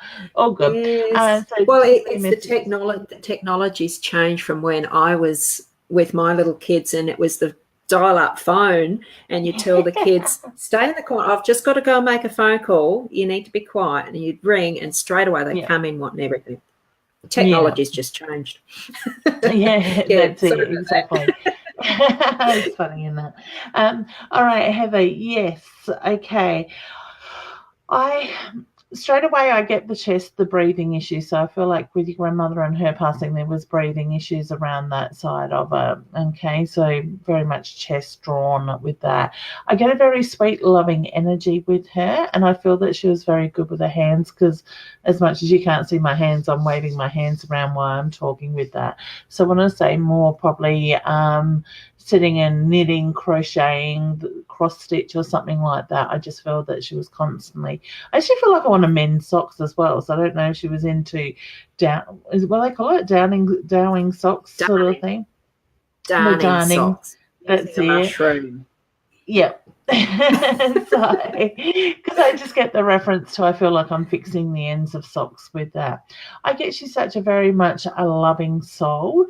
S1: good.
S2: Yes. It's the technology's changed from when I was with my little kids, and it was the dial-up phone, and you tell the kids, stay in the corner. I've just got to go and make a phone call. You need to be quiet. And you'd ring, and straight away they come in wanting everything. Technology's just changed.
S1: That's it, exactly. It's funny, isn't it? All right, Heather, yes. Okay. Straight away I get the breathing issue. So I feel like with your grandmother and her passing, there was breathing issues around that side of her. Okay, so very much chest drawn with that. I get a very sweet, loving energy with her, and I feel that she was very good with her hands, because as much as you can't see my hands, I'm waving my hands around while I'm talking with that. So when I say more, probably sitting and knitting, crocheting, cross stitch or something like that. I just feel that she was constantly. I actually feel like I want to mend socks as well. So I don't know if she was into what they call it, downing socks sort of thing.
S2: Darning socks.
S1: That's
S2: it. Mushroom.
S1: Yep. Because I just get the reference to, I feel like I'm fixing the ends of socks with that. I get she's such a very much a loving soul.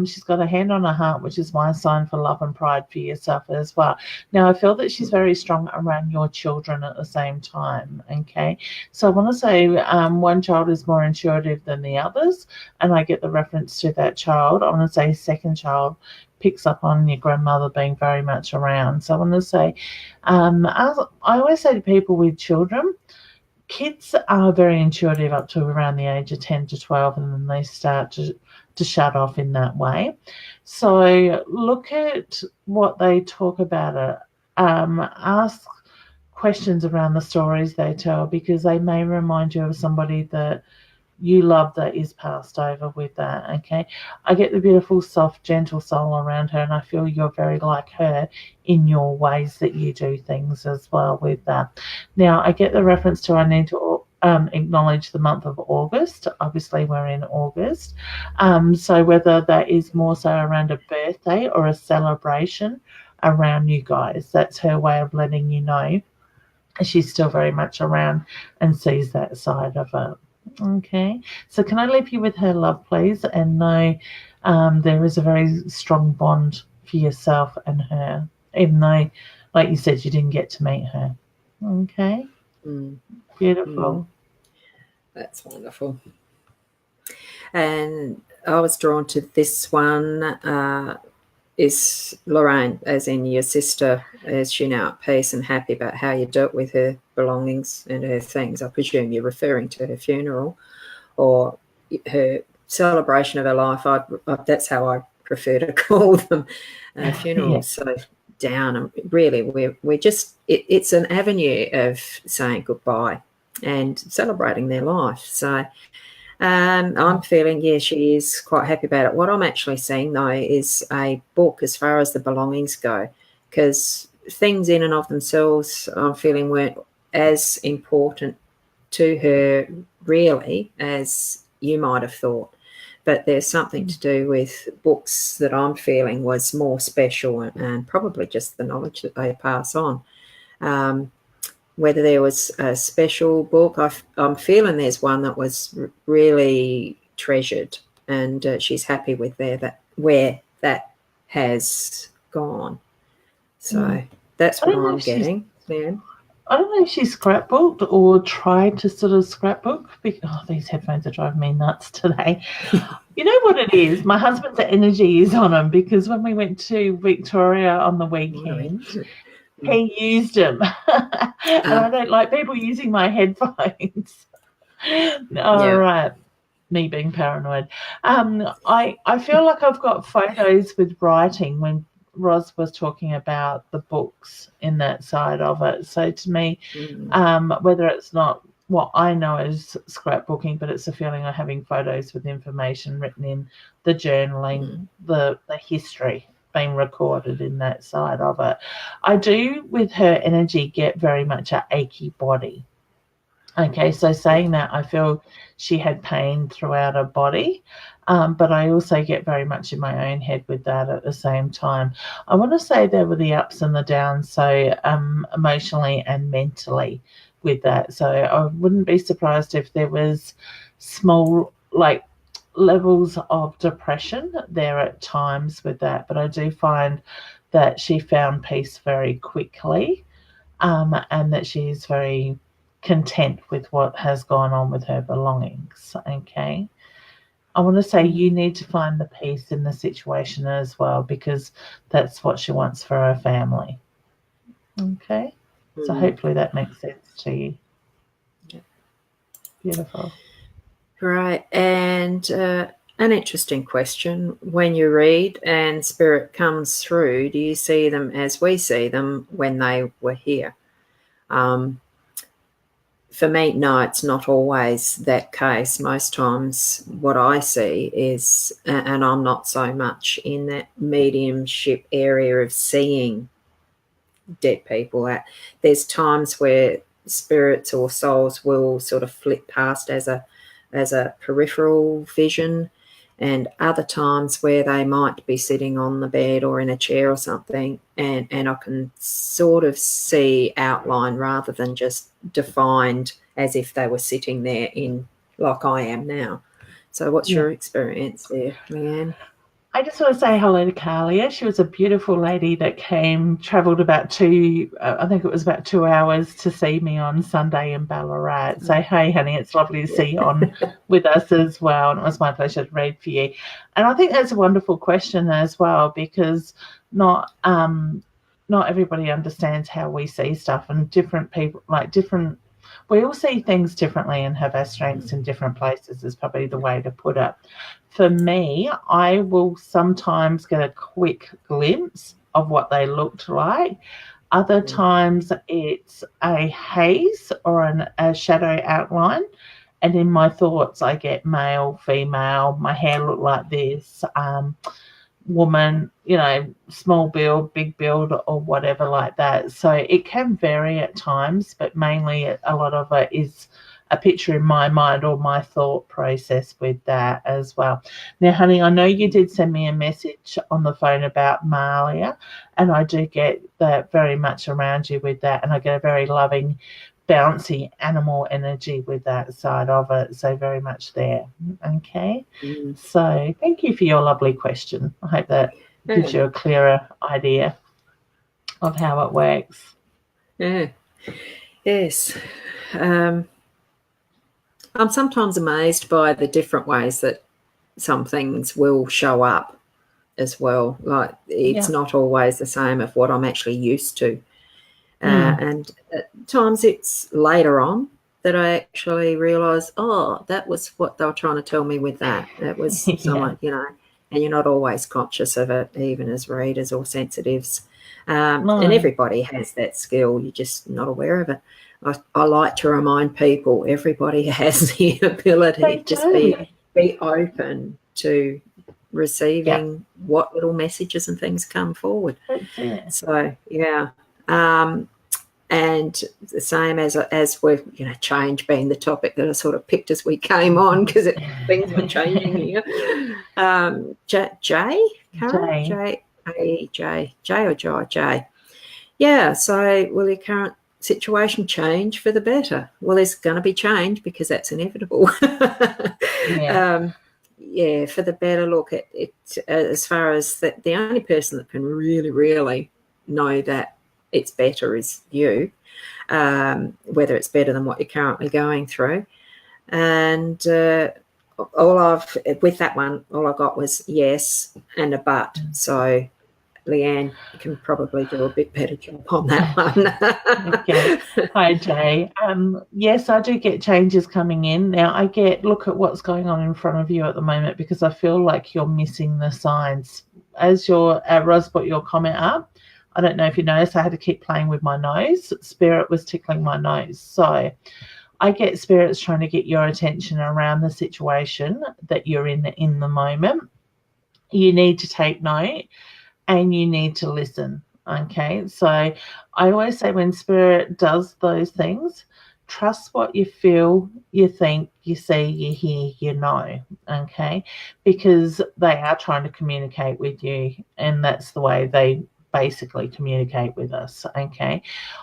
S1: She's got a hand on her heart, which is my sign for love and pride for yourself as well. Now, I feel that she's very strong around your children at the same time, okay? So I want to say one child is more intuitive than the others, and I get the reference to that child. I want to say second child picks up on your grandmother being very much around. So I want to say, I always say to people with children, kids are very intuitive up to around the age of 10 to 12, and then they start to shut off in that way. So look at what they talk about it. Ask questions around the stories they tell, because they may remind you of somebody that you love that is passed over with that, okay? I get the beautiful, soft, gentle soul around her, and I feel you're very like her in your ways that you do things as well with that. Now, I get the reference to I need to acknowledge the month of August. Obviously, we're in August. So whether that is more so around a birthday or a celebration around you guys, that's her way of letting you know she's still very much around and sees that side of it. Okay, so can I leave you with her love, please, and know there is a very strong bond for yourself and her, even though, like you said, you didn't get to meet her. Okay, beautiful.
S2: That's wonderful. And I was drawn to this one. Is Lorraine, as in your sister, is she now at peace and happy about how you dealt with her belongings and her things. I presume you're referring to her funeral or her celebration of her life. That's how I prefer to call them, funerals.
S1: Yeah.
S2: So down, and really we're just it's an avenue of saying goodbye and celebrating their life. So I'm feeling, yeah, she is quite happy about it. What I'm actually seeing, though, is a book as far as the belongings go, because things in and of themselves, I'm feeling, weren't as important to her, really, as you might have thought. But there's something to do with books that I'm feeling was more special, and probably just the knowledge that they pass on. Whether there was a special book, I'm feeling there's one that was really treasured, and she's happy with where that has gone. So that's what I'm getting. Leanne?
S1: I don't know if she scrapbooked or tried to sort of scrapbook. These headphones are driving me nuts today. You know what it is? My husband's energy is on him, because when we went to Victoria on the weekend, he used them. And I don't like people using my headphones. Right. Me being paranoid. I feel like I've got photos with writing when Roz was talking about the books in that side of it. So to me, whether it's not what I know as scrapbooking, but it's a feeling of having photos with information written in, the journaling, the history being recorded in that side of it. I do, with her energy, get very much an achy body. Okay, so saying that, I feel she had pain throughout her body, but I also get very much in my own head with that at the same time. I want to say there were the ups and the downs, so emotionally and mentally with that. So I wouldn't be surprised if there was small, like, levels of depression there at times with that, but I do find that she found peace very quickly, and that she's very content with what has gone on with her belongings. Okay, I want to say you need to find the peace in the situation as well, because that's what she wants for her family. Okay, so hopefully that makes sense to you. Beautiful.
S2: Right. And an interesting question: when you read and spirit comes through, do you see them as we see them when they were here? For me, no, it's not always that case. Most times what I see is, and I'm not so much in that mediumship area of seeing dead people, there's times where spirits or souls will sort of flit past as a peripheral vision, and other times where they might be sitting on the bed or in a chair or something, and I can sort of see outline rather than just defined as if they were sitting there in like I am now. So what's your experience there, Leanne?
S1: I just want to say hello to Carlia. She was a beautiful lady that travelled about 2 hours to see me on Sunday in Ballarat. So, hey, honey, it's lovely to see you on with us as well. And it was my pleasure to read for you. And I think that's a wonderful question as well, because not everybody understands how we see stuff, and different people, we all see things differently and have our strengths in different places, is probably the way to put it. For me, I will sometimes get a quick glimpse of what they looked like. Other times it's a haze or a shadow outline. And in my thoughts, I get male, female, my hair looked like this, woman, small build, big build, or whatever like that. So it can vary at times, but mainly a lot of it is a picture in my mind or my thought process with that as well. Now, honey, I know you did send me a message on the phone about Malia, and I do get that very much around you with that, and I get a very loving, bouncy animal energy with that side of it, so very much there. Okay, so thank you for your lovely question. I hope that gives you a clearer idea of how it works.
S2: Yes. I'm sometimes amazed by the different ways that some things will show up as well. Like, it's not always the same of what I'm actually used to. And at times it's later on that I actually realise, oh, that was what they were trying to tell me with that. That was someone, you know, and you're not always conscious of it, even as readers or sensitives. And everybody has that skill. You're just not aware of it. I like to remind people everybody has the ability to just be open to receiving what little messages and things come forward. So, yeah. And the same as we've, you know, change being the topic that I sort of picked as we came on because things were changing here. Jay. Yeah, so will your current situation change for the better? Well, there's going to be change because that's inevitable. For the better. Look, it as far as the only person that can really know that it's better is you, whether it's better than what you're currently going through. And all I got was yes and a but. So Leanne can probably do a bit better job on that one.
S1: Okay. Hi, Jay. Yes, I do get changes coming in. Now, look at what's going on in front of you at the moment because I feel like you're missing the signs. As Ros put your comment up, I don't know if you noticed, I had to keep playing with my nose. Spirit was tickling my nose. So I get spirits trying to get your attention around the situation that you're in the moment. You need to take note and you need to listen. Okay. So I always say when spirit does those things, trust what you feel, you think, you see, you hear, you know. Okay. Because they are trying to communicate with you, and that's the way they basically communicate with us. Okay.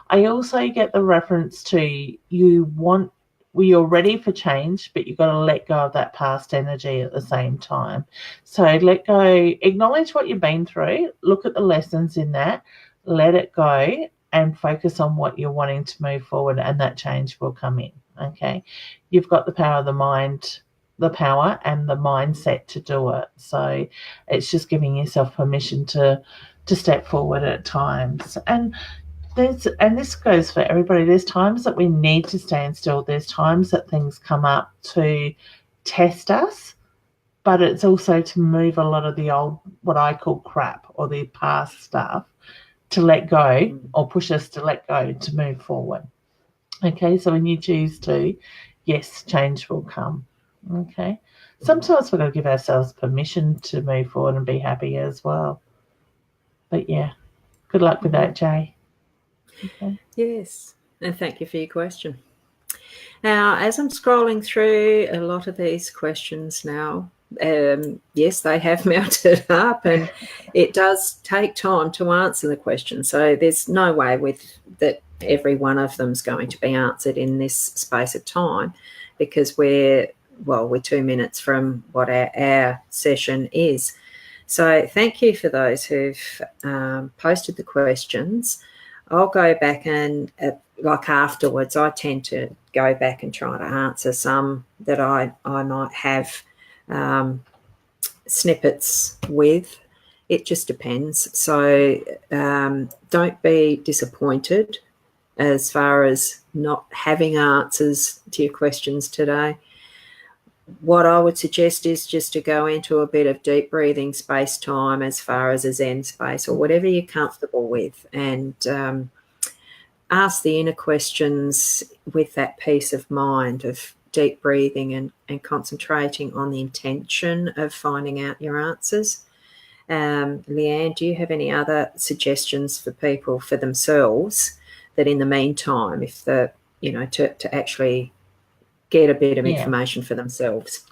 S1: I also get the reference to you're ready for change, but you've got to let go of that past energy at the same time. So let go, acknowledge what you've been through, look at the lessons in that, let it go, and focus on what you're wanting to move forward, and that change will come in. Okay. You've got the power of the mind, the power and the mindset to do it. So it's just giving yourself permission to step forward at times. And this goes for everybody. There's times that we need to stand still. There's times that things come up to test us, but it's also to move a lot of the old, what I call crap or the past stuff, to let go or push us to let go to move forward. Okay, so when you choose to, yes, change will come. Okay. Sometimes we've got to give ourselves permission to move forward and be happy as well. But yeah, good luck with that, Jay. Okay.
S2: Yes, and thank you for your question. Now, as I'm scrolling through a lot of these questions now, yes, they have mounted up, and it does take time to answer the question. So there's no way that every one of them is going to be answered in this space of time, because we're 2 minutes from what our session is. So thank you for those who've posted the questions. I'll go back and, afterwards, I tend to go back and try to answer some that I might have snippets with. It just depends. So don't be disappointed as far as not having answers to your questions today. What I would suggest is just to go into a bit of deep breathing space-time as far as a Zen space or whatever you're comfortable with, and ask the inner questions with that peace of mind of deep breathing and concentrating on the intention of finding out your answers. Leanne, do you have any other suggestions for people, for themselves, that in the meantime, if to actually get a bit of information for themselves?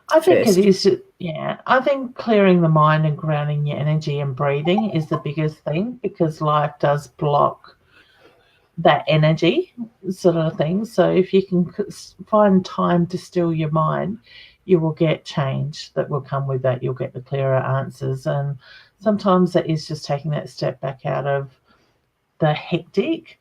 S1: I think it is, I think clearing the mind and grounding your energy and breathing is the biggest thing, because life does block that energy sort of thing. So if you can find time to still your mind, you will get change that will come with that. You'll get the clearer answers. And sometimes that is just taking that step back out of the hectic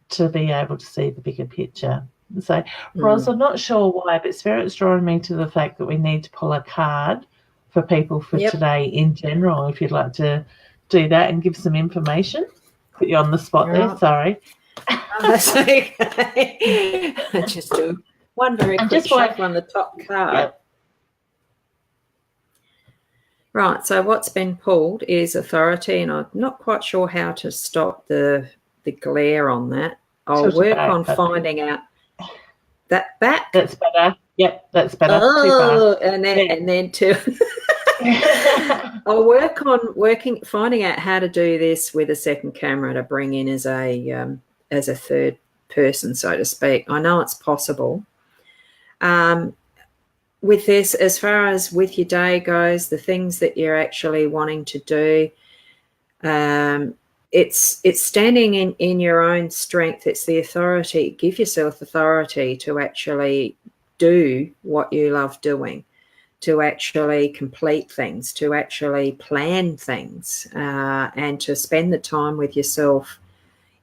S1: to be able to see the bigger picture. So, Ros, I'm not sure why, but Spirit's drawing me to the fact that we need to pull a card for people for today in general. If you'd like to do that and give some information. Put you on the spot there, sorry.
S2: That's okay. Just do one very quick shuffle on the top card. Yep. Right, so what's been pulled is authority, and I'm not quite sure how to stop the glare on that. I'll work on finding out that back.
S1: That's better. Yep, that's better.
S2: Oh, and then too. I'll work on finding out how to do this with a second camera to bring in as a third person, so to speak. I know it's possible. With this, as far as with your day goes, the things that you're actually wanting to do, it's standing in your own strength. It's the authority. Give yourself authority to actually do what you love doing, to actually complete things, to actually plan things, and to spend the time with yourself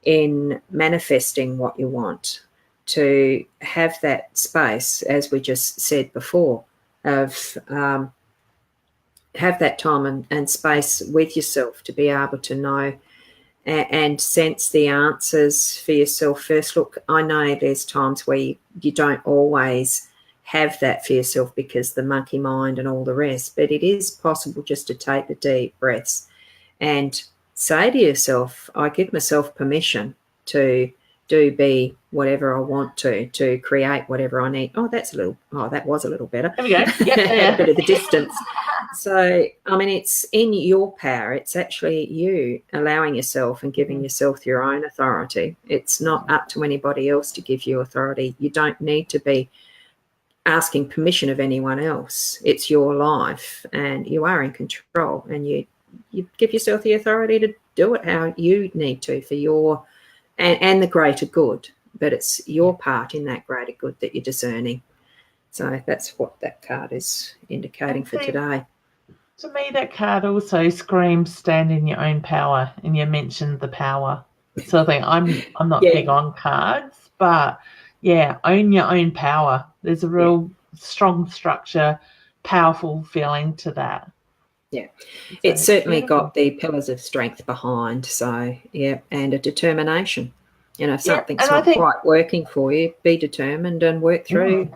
S2: in manifesting what you want, to have that space, as we just said before, of have that time and space with yourself to be able to know and sense the answers for yourself first. Look, I know there's times where you don't always have that for yourself because the monkey mind and all the rest, but it is possible just to take the deep breaths and say to yourself, I give myself permission to be whatever I want to create whatever I need. That was a little better.
S1: There we go. Yeah.
S2: A bit of the distance. So, I mean, it's in your power. It's actually you allowing yourself and giving yourself your own authority. It's not up to anybody else to give you authority. You don't need to be asking permission of anyone else. It's your life and you are in control, and you give yourself the authority to do it how you need to for your and the greater good, but it's your part in that greater good that you're discerning. So that's what that card is indicating for today.
S1: To me, that card also screams stand in your own power, and you mentioned the power. So I think I'm not big on cards, but yeah, own your own power. There's a real strong structure, powerful feeling to that.
S2: Yeah, it's certainly got the pillars of strength behind. So, yeah, and a determination. You know, if something's not quite working for you, be determined and work through.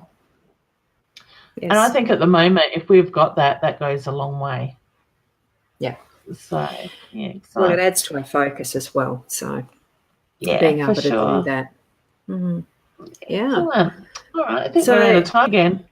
S2: Yes.
S1: And I think at the moment, if we've got that goes a long way.
S2: Yeah.
S1: So, yeah.
S2: Well, it adds to our focus as well. So,
S1: yeah,
S2: being able to do that. Mm-hmm. Yeah.
S1: Excellent. All right, I think we're out of time again.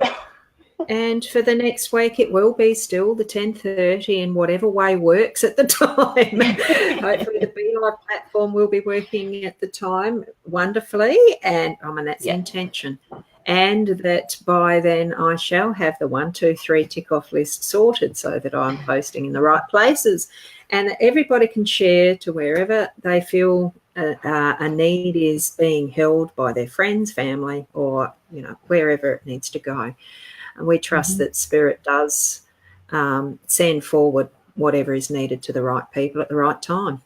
S2: And for the next week, it will be still the 10:30 in whatever way works at the time. Hopefully the BeLive platform will be working at the time wonderfully. And that's the intention. And that by then I shall have the 1, 2, 3 tick off list sorted so that I'm posting in the right places, and that everybody can share to wherever they feel a need is being held by their friends, family, or, wherever it needs to go. And we trust that Spirit does send forward whatever is needed to the right people at the right time.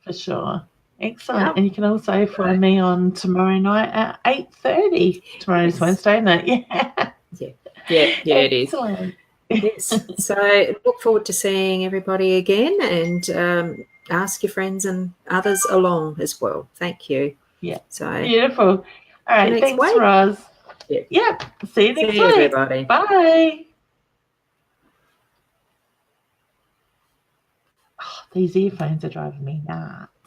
S1: For sure. Excellent. And you can also find me on tomorrow night at 8:30. Tomorrow's Wednesday, isn't it?
S2: Yeah, it is.
S1: Excellent.
S2: Yes. So look forward to seeing everybody again, and ask your friends and others along as well. Thank you.
S1: Yeah.
S2: So
S1: beautiful. All right. Thanks,
S2: week.
S1: Roz.
S2: Yeah.
S1: See you next week.
S2: Everybody.
S1: Bye. Oh, these earphones are driving me nuts.